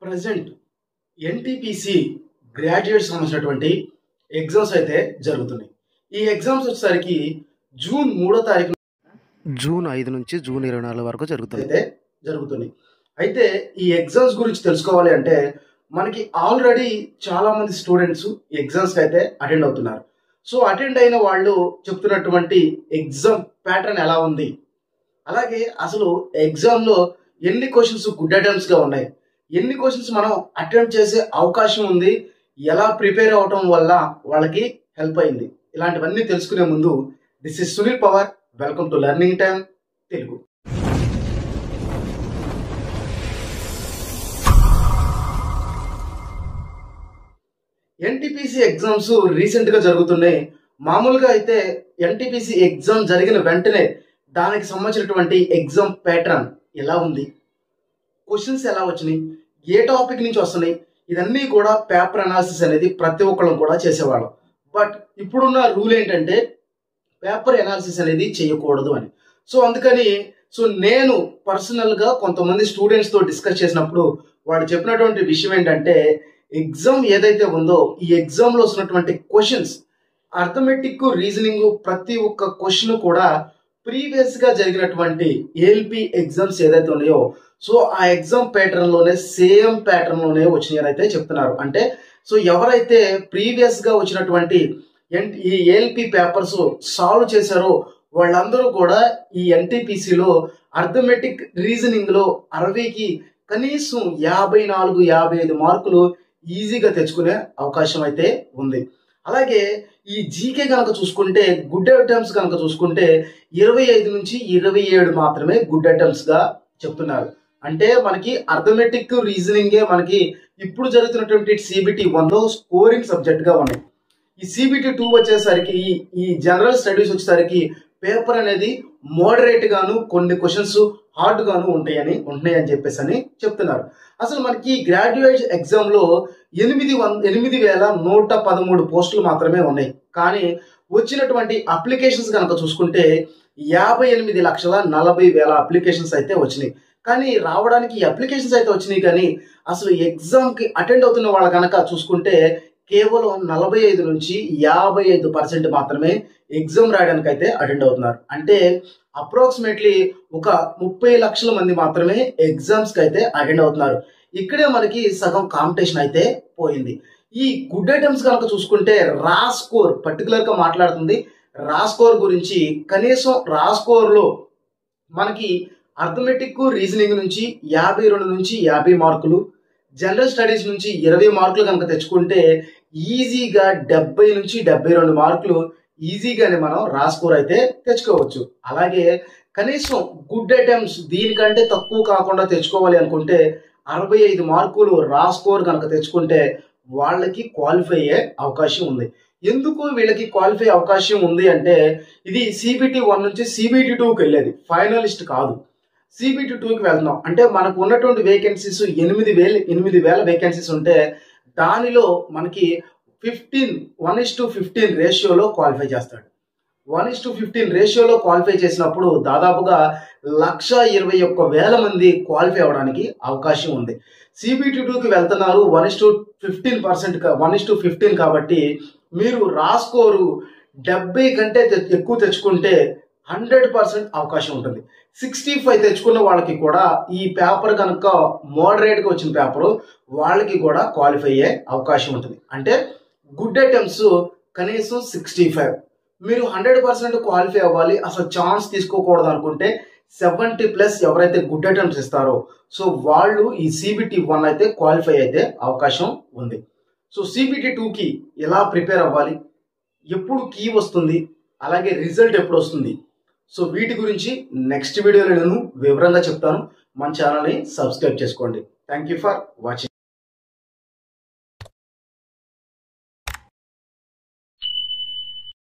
Present NTPC graduate సంబంధించినటువంటి exams అయితే జరుగుతున్నాయి. ఈ ఎగ్జామ్స్ వచ్చేసరికి జూన్ 3వ తారీఖు జూన్ 5 నుంచి జూన్ 24 వరకు జరుగుతుంది. అయితే ఈ ఎగ్జామ్స్ గురించి తెలుసుకోవాలి అంటే మనకి ఆల్రెడీ చాలా మంది స్టూడెంట్స్ ఎగ్జామ్స్కి అయితే అటెండ్ అవుతున్నారు. సో అటెండ్ అయిన వాళ్ళు చెప్తున్నటువంటి ఎగ్జామ్ ప్యాటర్న్ ఎలా ఉంది, అలాగే అసలు ఎగ్జామ్లో ఎన్ని క్వశ్చన్స్ గుడ్ అటెంప్ట్స్గా ఉన్నాయి, ఎన్ని క్వశ్చన్స్ మనం అటెంప్ట్ చేసే అవకాశం ఉంది, ఎలా ప్రిపేర్ అవటం వల్ల వాళ్ళకి హెల్ప్ అయింది, ఇలాంటివన్నీ తెలుసుకునే ముందు this is Sunil Pawar. Welcome to learning time Telugu. NTPC exams రీసెంట్గా జరుగుతున్నాయి. మామూలుగా అయితే ఎన్టీపీసీ ఎగ్జామ్ జరిగిన వెంటనే దానికి సంబంధించినటువంటి ఎగ్జామ్ ప్యాటర్న్ ఎలా ఉంది, క్వశ్చన్స్ ఎలా వచ్చినాయి, ఏ టాపిక్ నుంచి వస్తున్నాయి, ఇదన్నీ కూడా పేపర్ అనాలిసిస్ అనేది ప్రతి ఒక్కళ్ళం కూడా చేసేవాళ్ళం. బట్ ఇప్పుడున్న రూల్ ఏంటంటే పేపర్ అనాలిసిస్ అనేది చేయకూడదు అని. సో అందుకని నేను పర్సనల్గా కొంతమంది స్టూడెంట్స్తో డిస్కస్ చేసినప్పుడు వాళ్ళు చెప్పినటువంటి విషయం ఏంటంటే ఎగ్జామ్ ఏదైతే ఉందో ఈ ఎగ్జామ్లో వస్తున్నటువంటి క్వశ్చన్స్ అర్థమెటిక్ రీజనింగ్ ప్రతి ఒక్క క్వశ్చన్ కూడా ప్రీవియస్గా జరిగినటువంటి ఏఎల్పి ఎగ్జామ్స్ ఏదైతే ఉన్నాయో సో ఆ ఎగ్జామ్ ప్యాటర్న్లోనే సేమ్ ప్యాటర్న్లోనే వచ్చినాయని అయితే చెప్తున్నారు. అంటే సో ఎవరైతే ప్రీవియస్గా వచ్చినటువంటి ఈ ఏఎల్పి పేపర్స్ సాల్వ్ చేశారో వాళ్ళందరూ కూడా ఈ ఎన్టీపీసీలో అర్థమెటిక్ రీజనింగ్లో 60కి కనీసం 54-55 మార్కులు ఈజీగా తెచ్చుకునే అవకాశం అయితే ఉంది. అలాగే ఈ జీకే కనుక చూసుకుంటే గుడ్ అటెంప్ట్స్ కనుక చూసుకుంటే 25 నుంచి 27 మాత్రమే గుడ్ అటెంప్ట్స్గా చెప్తున్నారు. అంటే మనకి అర్థమెటిక్ రీజనింగే మనకి ఇప్పుడు జరుగుతున్నటువంటి CBT 1లో స్కోరింగ్ సబ్జెక్ట్గా ఉన్నాయి. ఈ CBT 2 వచ్చేసరికి ఈ జనరల్ స్టడీస్ వచ్చేసరికి పేపర్ అనేది మోడరేట్ గాను కొన్ని క్వశ్చన్స్ హార్డ్ గాను ఉంటున్నాయని చెప్పేసి అని చెప్తున్నారు. అసలు మనకి గ్రాడ్యుయేట్ ఎగ్జామ్లో 8,113 పోస్టులు మాత్రమే ఉన్నాయి. కానీ వచ్చినటువంటి అప్లికేషన్స్ కనుక చూసుకుంటే 58,40,000 అప్లికేషన్స్ అయితే వచ్చినాయి. కానీ రావడానికి ఈ అప్లికేషన్స్ అయితే వచ్చినాయి, కానీ అసలు ఎగ్జామ్కి అటెండ్ అవుతున్న వాళ్ళ కనుక చూసుకుంటే కేవలం 45 నుంచి 55% మాత్రమే ఎగ్జామ్ రాయడానికి అయితే అటెండ్ అవుతున్నారు. అంటే అప్రాక్సిమేట్లీ ఒక 30 లక్షల మంది మాత్రమే ఎగ్జామ్స్కి అయితే అటెండ్ అవుతున్నారు. ఇక్కడే మనకి సగం కాంపిటీషన్ అయితే పోయింది. ఈ గుడ్ ఐటమ్స్ కనుక చూసుకుంటే రా స్కోర్ పర్టికులర్గా మాట్లాడుతుంది. రా స్కోర్ గురించి కనీసం రా స్కోర్లో మనకి అర్థమెటిక్ రీజనింగ్ నుంచి 52 నుంచి 50 మార్కులు, జనరల్ స్టడీస్ నుంచి 20 మార్కులు కనుక తెచ్చుకుంటే ఈజీగా 70 నుంచి 72 మార్కులు ఈజీగానే మనం రా స్కోర్ అయితే తెచ్చుకోవచ్చు. అలాగే కనీసం గుడ్ అటెంప్ట్స్ దీనికంటే తక్కువ కాకుండా తెచ్చుకోవాలి అనుకుంటే 65 మార్కులు రా స్కోర్ కనుక తెచ్చుకుంటే వాళ్ళకి క్వాలిఫై అయ్యే అవకాశం ఉంది. ఎందుకు వీళ్ళకి క్వాలిఫై అవకాశం ఉంది అంటే ఇది CBT 1 నుంచి CBT 2కి వెళ్ళేది, ఫైనలిస్ట్ కాదు. CBT 2కి వెళ్తున్నాం అంటే మనకు ఉన్నటువంటి వేకెన్సీస్ 8,000 వేకెన్సీస్ ఉంటే దానిలో మనకి 1:15 రేషియోలో క్వాలిఫై చేస్తాడు. 1:15 రేషియోలో క్వాలిఫై చేసినప్పుడు దాదాపుగా 1,21,000 మంది క్వాలిఫై అవ్వడానికి అవకాశం ఉంది. CBT 2కి వెళ్తున్నారు 1:15 కాబట్టి మీరు రా స్కోరు 70 కంటే ఎక్కువ తెచ్చుకుంటే 100% అవకాశం ఉంటుంది. 65 తెచ్చుకున్న వాళ్ళకి కూడా ఈ పేపర్ కనుక మోడరేట్గా వచ్చిన పేపరు వాళ్ళకి కూడా క్వాలిఫై అయ్యే అవకాశం ఉంటుంది. అంటే గుడ్ అటెంప్ట్స్ కనీసం 65, మీరు 100% క్వాలిఫై అవ్వాలి, అసలు ఛాన్స్ తీసుకోకూడదు అనుకుంటే 70+ ఎవరైతే గుడ్ అటెంప్ట్స్ ఇస్తారో సో వాళ్ళు ఈ CBT 1 అయితే క్వాలిఫై అయితే అవకాశం ఉంది. సో CBT 2కి ఎలా ప్రిపేర్ అవ్వాలి, ఎప్పుడు కీ వస్తుంది, అలాగే రిజల్ట్ ఎప్పుడు వస్తుంది, సో వీటి గురించి నెక్స్ట్ వీడియోలో నేను వివరంగా చెప్తాను. మన ఛానల్ని సబ్స్క్రైబ్ చేసుకోండి. Thank you for watching.